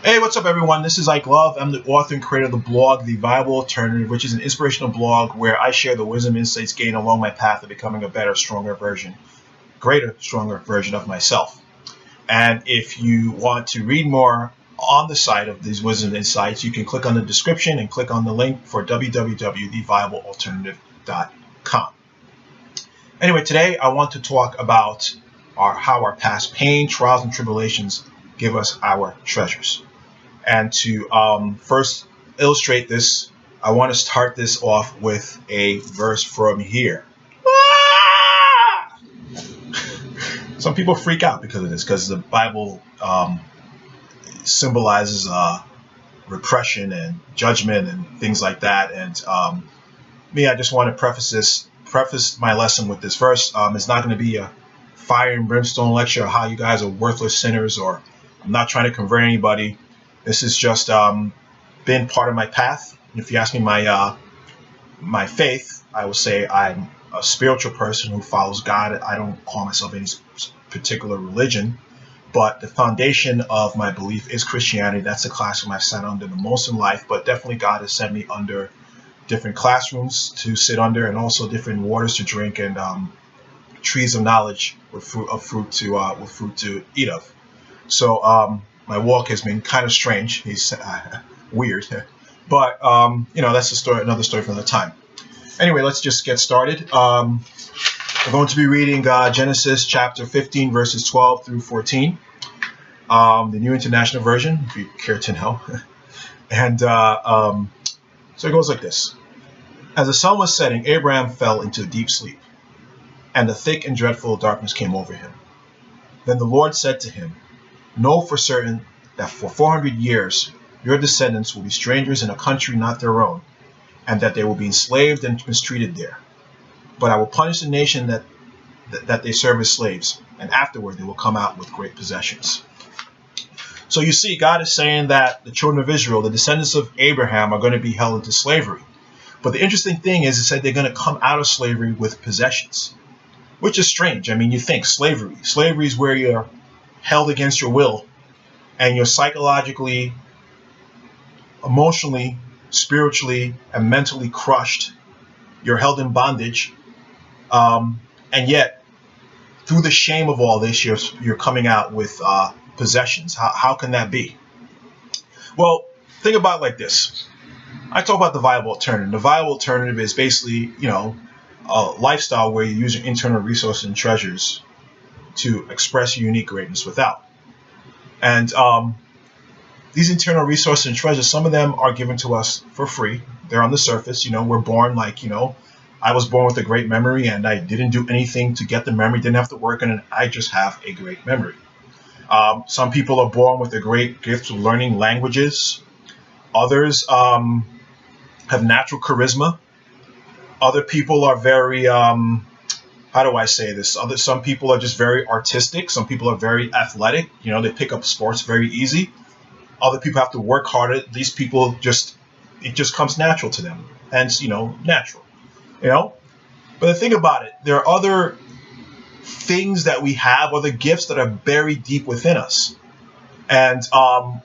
Hey, what's up, everyone? This is Ike Love. I'm the author and creator of the blog, The Viable Alternative, which is an inspirational blog where I share the wisdom and insights gained along my path of becoming a better, stronger version of myself. And if you want to read more on the site of these wisdom and insights, you can click on the description and click on the link for www.theviablealternative.com. Anyway, today I want to talk about how our past pain, trials, and tribulations give us our treasures. And to first illustrate this, I want to start this off with a verse from here. Some people freak out because of this, because the Bible symbolizes repression and judgment and things like that. And I just want to preface my lesson with this verse. It's not going to be a fire and brimstone lecture of how you guys are worthless sinners, or I'm not trying to convert anybody. This has just been part of my path. If you ask me my faith, I would say I'm a spiritual person who follows God. I don't call myself any particular religion, but the foundation of my belief is Christianity. That's the classroom I've sat under the most in life, but definitely God has set me under different classrooms to sit under, and also different waters to drink, and trees of knowledge with fruit to eat of. So my walk has been kind of strange. He's weird, but that's another story for another time. Anyway, let's just get started. We're going to be reading Genesis chapter 15, verses 12 through 14, the New International Version, if you care to know. And so it goes like this. As the sun was setting, Abraham fell into a deep sleep, and a thick and dreadful darkness came over him. Then the Lord said to him, "Know for certain that for 400 years your descendants will be strangers in a country not their own, and that they will be enslaved and mistreated there. But I will punish the nation that they serve as slaves, and afterward they will come out with great possessions." So you see, God is saying that the children of Israel, the descendants of Abraham, are going to be held into slavery. But the interesting thing is, it said they're going to come out of slavery with possessions, which is strange. I mean, you think slavery is where you're held against your will, and you're psychologically, emotionally, spiritually, and mentally crushed. You're held in bondage, and yet through the shame of all this, you're coming out with possessions. How can that be? Well, think about it like this. I talk about the viable alternative. The viable alternative is basically, a lifestyle where you use your internal resources and treasures to express your unique greatness without. And these internal resources and treasures, some of them are given to us for free. They're on the surface. We're born I was born with a great memory, and I didn't do anything to get the memory, didn't have to work on it. I just have a great memory. Some people are born with a great gift of learning languages. Others have natural charisma. Other people are very, how do I say this? Some people are just very artistic. Some people are very athletic. They pick up sports very easy. Other people have to work harder. These people it just comes natural to them. Hence, natural. But the thing about it, there are other things that we have, other gifts that are buried deep within us. And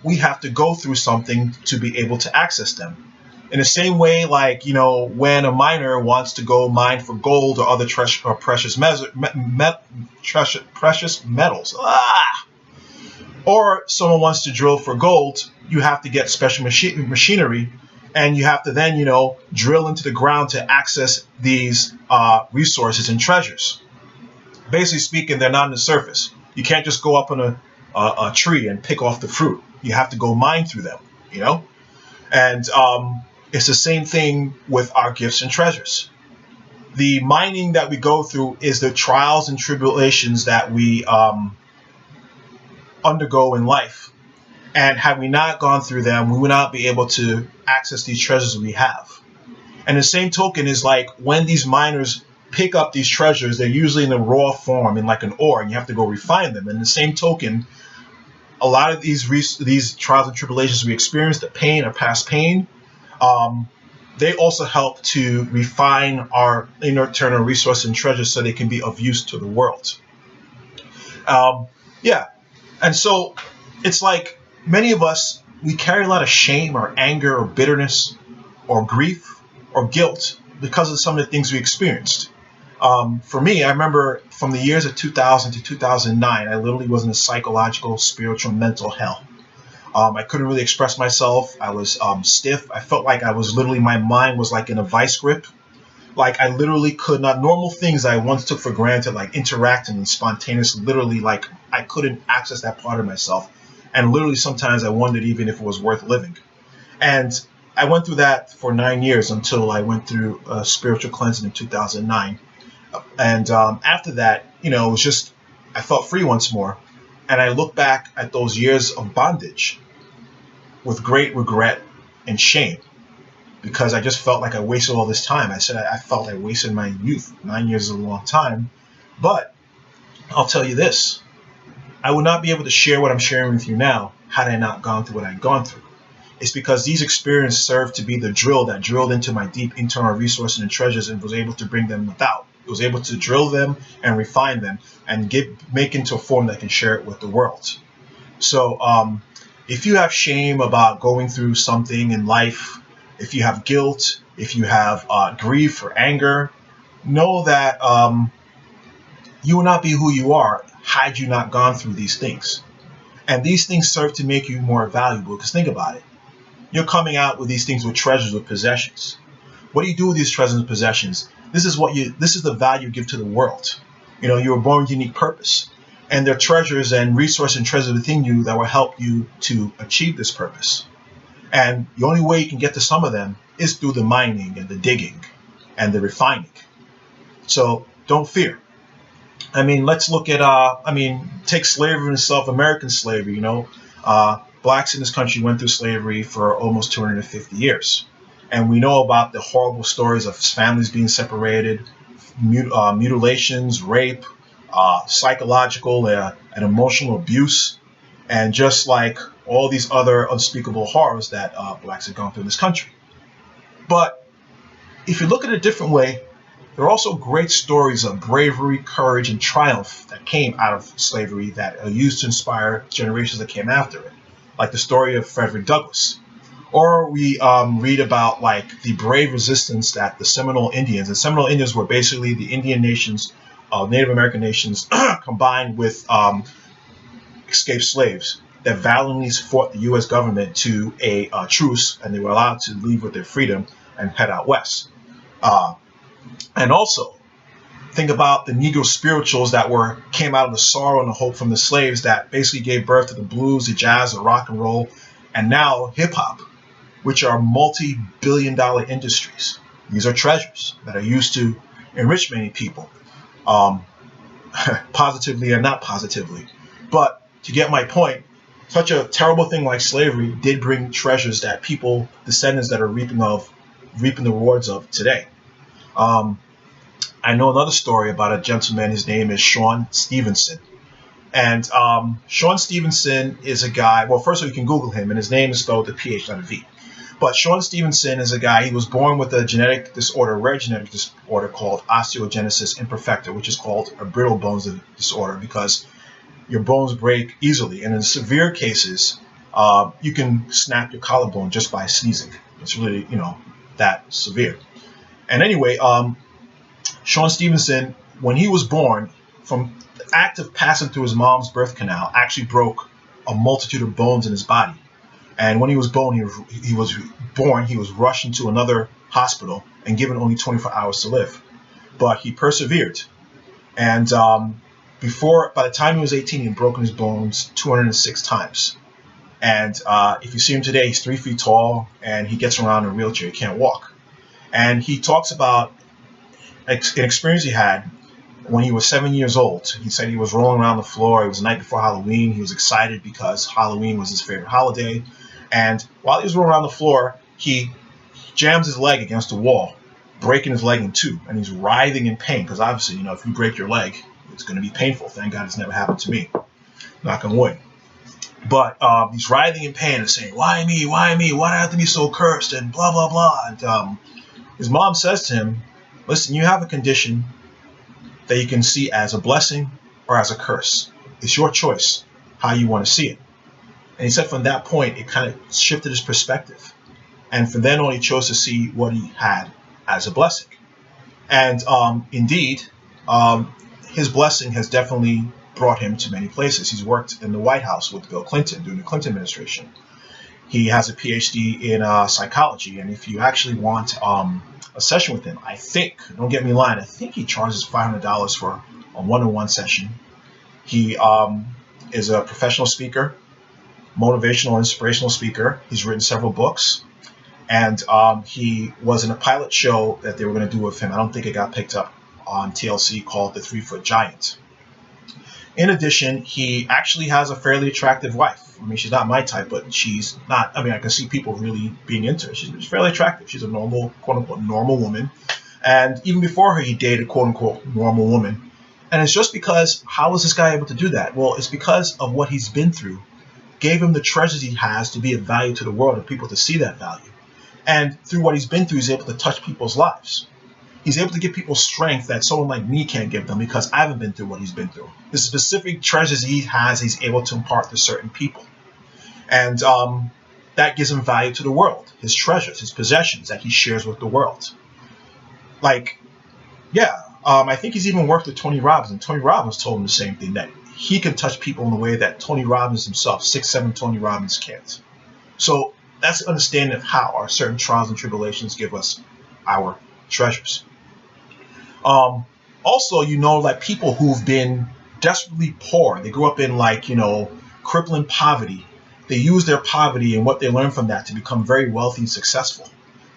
we have to go through something to be able to access them. In the same way, when a miner wants to go mine for gold or other precious metals, or someone wants to drill for gold, you have to get special machinery, and you have to then, drill into the ground to access these resources and treasures. Basically speaking, they're not on the surface. You can't just go up on a tree and pick off the fruit. You have to go mine through them, And it's the same thing with our gifts and treasures. The mining that we go through is the trials and tribulations that we undergo in life. And had we not gone through them, we would not be able to access these treasures we have. And the same token is when these miners pick up these treasures, they're usually in the raw form, in like an ore, and you have to go refine them. And the same token, a lot of these trials and tribulations we experience, the pain, our past pain, they also help to refine our internal resources and treasures so they can be of use to the world. And so it's like many of us we carry a lot of shame or anger or bitterness or grief or guilt because of some of the things we experienced. For me, I remember from the years of 2000 to 2009, I literally was in a psychological, spiritual, mental hell. I couldn't really express myself. I was stiff. I felt like I was literally, my mind was like in a vice grip. Like I literally could not, normal things I once took for granted, like interacting and spontaneous, literally like I couldn't access that part of myself. And literally sometimes I wondered even if it was worth living. And I went through that for 9 years until I went through a spiritual cleansing in 2009. And after that, it was just, I felt free once more. And I look back at those years of bondage with great regret and shame because I just felt like I wasted all this time. I said I felt I wasted my youth. 9 years is a long time. But I'll tell you this, I would not be able to share what I'm sharing with you now had I not gone through what I'd gone through. It's because these experiences served to be the drill that drilled into my deep internal resources and treasures and was able to bring them without. It was able to drill them and refine them and make into a form that can share it with the world. So if you have shame about going through something in life, if you have guilt, if you have grief or anger, know that you will not be who you are had you not gone through these things. And these things serve to make you more valuable because think about it. You're coming out with these things with treasures, with possessions. What do you do with these treasures and possessions? This is the value you give to the world. You were born with unique purpose. And there are treasures and resources and treasures within you that will help you to achieve this purpose. And the only way you can get to some of them is through the mining and the digging and the refining. So don't fear. Let's look at, take slavery itself, American slavery, blacks in this country went through slavery for almost 250 years. And we know about the horrible stories of families being separated, mutilations, rape, psychological and emotional abuse, and just like all these other unspeakable horrors that blacks have gone through in this country. But if you look at it a different way, there are also great stories of bravery, courage, and triumph that came out of slavery that are used to inspire generations that came after it, like the story of Frederick Douglass. Or we read about like the brave resistance that the Seminole Indians, and Seminole Indians were basically the Indian nations, Native American nations, combined with escaped slaves that valiantly fought the U.S. government to a truce, and they were allowed to leave with their freedom and head out west. And also, think about the Negro spirituals that came out of the sorrow and the hope from the slaves that basically gave birth to the blues, the jazz, the rock and roll, and now hip hop, which are multi-billion-dollar industries. These are treasures that are used to enrich many people, positively and not positively. But to get my point, such a terrible thing like slavery did bring treasures that people, descendants that are reaping the rewards of today. I know another story about a gentleman. His name is Sean Stevenson. And Sean Stevenson is a guy, well, first of all, you can Google him, and his name is spelled with a PH, not a V. But Sean Stevenson is a guy, he was born with a genetic disorder, a rare genetic disorder called osteogenesis imperfecta, which is called a brittle bones disorder because your bones break easily. And in severe cases, you can snap your collarbone just by sneezing. It's really, that severe. And anyway, Sean Stevenson, when he was born, from the act of passing through his mom's birth canal, actually broke a multitude of bones in his body. And when he was born, he was rushed into another hospital and given only 24 hours to live. But he persevered. And by the time he was 18, he had broken his bones 206 times. And if you see him today, he's 3 feet tall, and he gets around in a wheelchair. He can't walk. And he talks about an experience he had when he was 7 years old. He said he was rolling around the floor. It was the night before Halloween. He was excited because Halloween was his favorite holiday. And while he was rolling around the floor, he jams his leg against the wall, breaking his leg in two. And he's writhing in pain because obviously, if you break your leg, it's going to be painful. Thank God it's never happened to me. Knock on wood. But he's writhing in pain and saying, "Why me? Why me? Why do I have to be so cursed?" And blah, blah, blah. And his mom says to him, "Listen, you have a condition that you can see as a blessing or as a curse. It's your choice how you want to see it." And he said from that point, it kind of shifted his perspective. And from then on, he chose to see what he had as a blessing. And indeed, um, his blessing has definitely brought him to many places. He's worked in the White House with Bill Clinton during the Clinton administration. He has a PhD in psychology. And if you actually want a session with him, I think, don't get me lying, I think he charges $500 for a one-on-one session. He is a professional speaker, motivational and inspirational speaker. He's written several books. And he was in a pilot show that they were going to do with him. I don't think it got picked up on TLC, called The 3-Foot Giant. In addition, he actually has a fairly attractive wife. I mean, she's not my type, but she's not, I mean, I can see people really being into her. She's fairly attractive. She's a normal, quote unquote, normal woman. And even before her, he dated, quote unquote, normal woman. And it's just because, how was this guy able to do that? Well, it's because of what he's been through, gave him the treasures he has to be of value to the world and people to see that value. And through what he's been through, he's able to touch people's lives. He's able to give people strength that someone like me can't give them because I haven't been through what he's been through. The specific treasures he has, he's able to impart to certain people. And that gives him value to the world. His treasures, his possessions that he shares with the world. Like, yeah, I think he's even worked with Tony Robbins. And Tony Robbins told him the same thing, that he can touch people in a way that Tony Robbins himself, 6'7" Tony Robbins, can't. So that's the understanding of how our certain trials and tribulations give us our treasures. Also, like people who've been desperately poor, they grew up in crippling poverty. They use their poverty and what they learn from that to become very wealthy and successful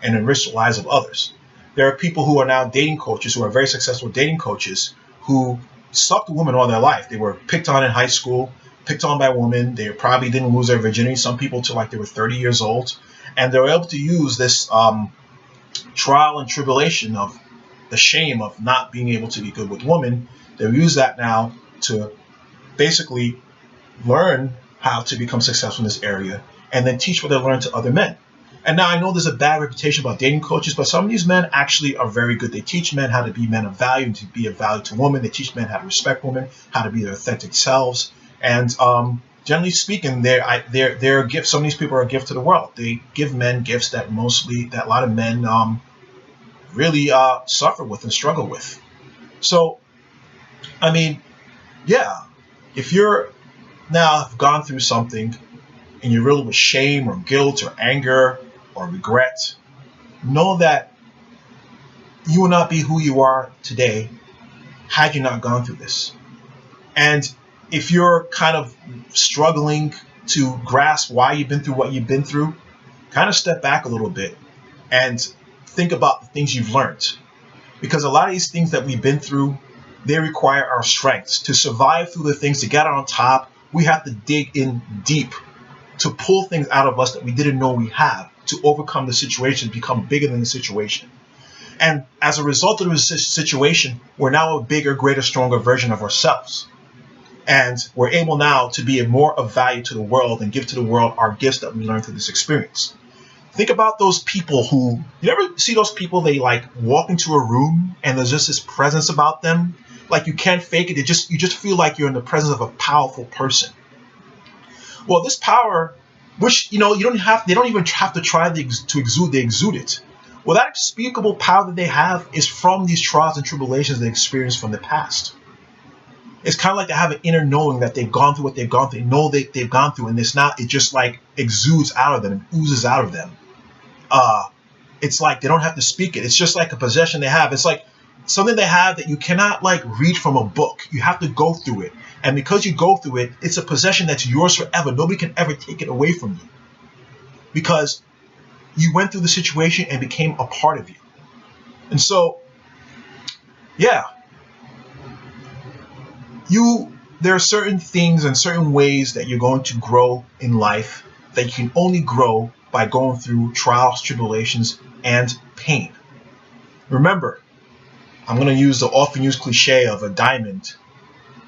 and enrich the lives of others. There are people who are now dating coaches, who are very successful dating coaches, who sucked a woman all their life. They were picked on in high school, picked on by women. They probably didn't lose their virginity, some people till they were 30 years old. And they were able to use this trial and tribulation of the shame of not being able to be good with women. They'll use that now to basically learn how to become successful in this area and then teach what they learned to other men. And now I know there's a bad reputation about dating coaches, but some of these men actually are very good. They teach men how to be men of value and to be of value to women. They teach men how to respect women, how to be their authentic selves. And generally speaking, they're a gift. Some of these people are a gift to the world. They give men gifts that a lot of men really suffer with and struggle with. So, I mean, yeah, if you're now have gone through something and you're riddled with shame or guilt or anger or regret, know that you will not be who you are today had you not gone through this. And if you're kind of struggling to grasp why you've been through what you've been through, kind of step back a little bit and think about the things you've learned. Because a lot of these things that we've been through, they require our strengths. To survive through the things, to get on top, we have to dig in deep to pull things out of us that we didn't know we have, to overcome the situation, become bigger than the situation. And as a result of this situation, we're now a bigger, greater, stronger version of ourselves. And we're able now to be more of value to the world and give to the world our gifts that we learned through this experience. Think about those people who, you ever see those people, they walk into a room and there's just this presence about them. Like you can't fake it. You just feel like you're in the presence of a powerful person. Well, this power, which, they don't even have to try to exude, they exude it. Well, that unspeakable power that they have is from these trials and tribulations they experienced from the past. It's kind of like they have an inner knowing that they've gone through what they've gone through. They know they've gone through, and it just exudes out of them and oozes out of them. It's like they don't have to speak it. It's just like a possession they have. It's like something they have that you cannot read from a book. You have to go through it. And because you go through it, it's a possession that's yours forever. Nobody can ever take it away from you. Because you went through the situation and became a part of you. And so, yeah. There are certain things and certain ways that you're going to grow in life that you can only grow by going through trials, tribulations, and pain. Remember, I'm going to use the often used cliche of a diamond,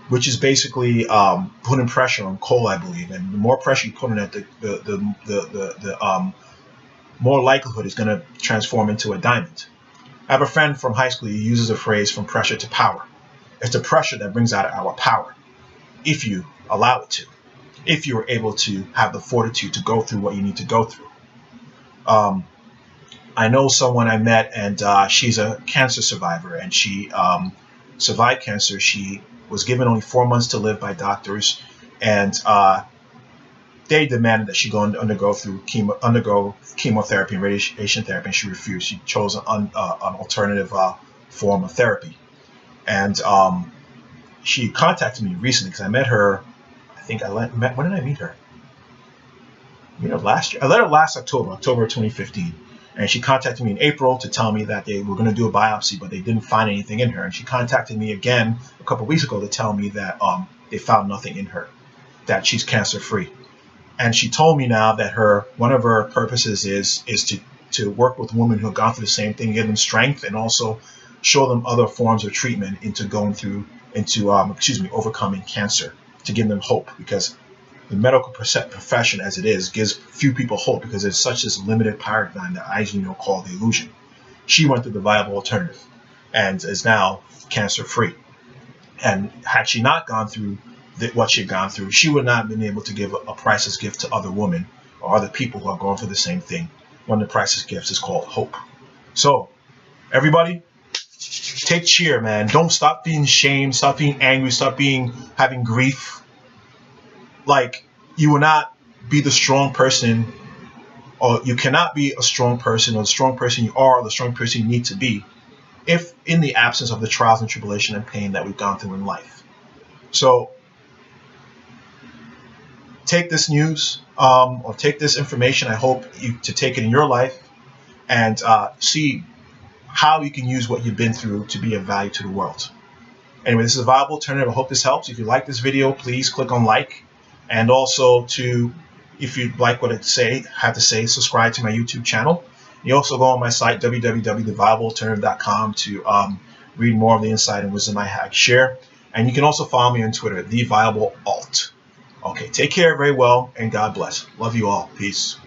which is basically putting pressure on coal, I believe. And the more pressure you put on it, the more likelihood it's going to transform into a diamond. I have a friend from high school who uses the phrase from pressure to power. It's the pressure that brings out our power, if you allow it to. if you were able to have the fortitude to go through what you need to go through. I know someone I met, and she's a cancer survivor, and she survived cancer. She was given only 4 months to live by doctors, and they demanded that she undergo chemotherapy and radiation therapy, and she refused. She chose an alternative form of therapy, and she contacted me recently because I met her. I think when did I meet her? Last year. I met her last October 2015. And she contacted me in April to tell me that they were going to do a biopsy, but they didn't find anything in her. And she contacted me again a couple of weeks ago to tell me that they found nothing in her, that she's cancer free. And she told me now that one of her purposes is to work with women who have gone through the same thing, give them strength, and also show them other forms of treatment overcoming cancer, to give them hope, because the medical profession as it is gives few people hope because there's such this limited paradigm that I call the illusion. She went through the viable alternative and is now cancer free. And had she not gone through what she had gone through, she would not have been able to give a priceless gift to other women or other people who are going through the same thing. One of the priceless gifts is called hope. So, everybody, take cheer, man. Don't stop being ashamed, stop being angry, stop having grief. Like, you will not be the strong person, or you cannot be a strong person, or the strong person you are, or the strong person you need to be, if in the absence of the trials and tribulation and pain that we've gone through in life. So take this news, or take this information. I hope you to take it in your life and see how you can use what you've been through to be of value to the world. Anyway, this is a viable alternative. I hope this helps. If you like this video, please click on like. And also, if you like what I have to say, subscribe to my YouTube channel. You also go on my site, www.theviablealternative.com, to read more of the insight and wisdom I share. And you can also follow me on Twitter, TheViableAlt. Okay, take care very well, and God bless. Love you all. Peace.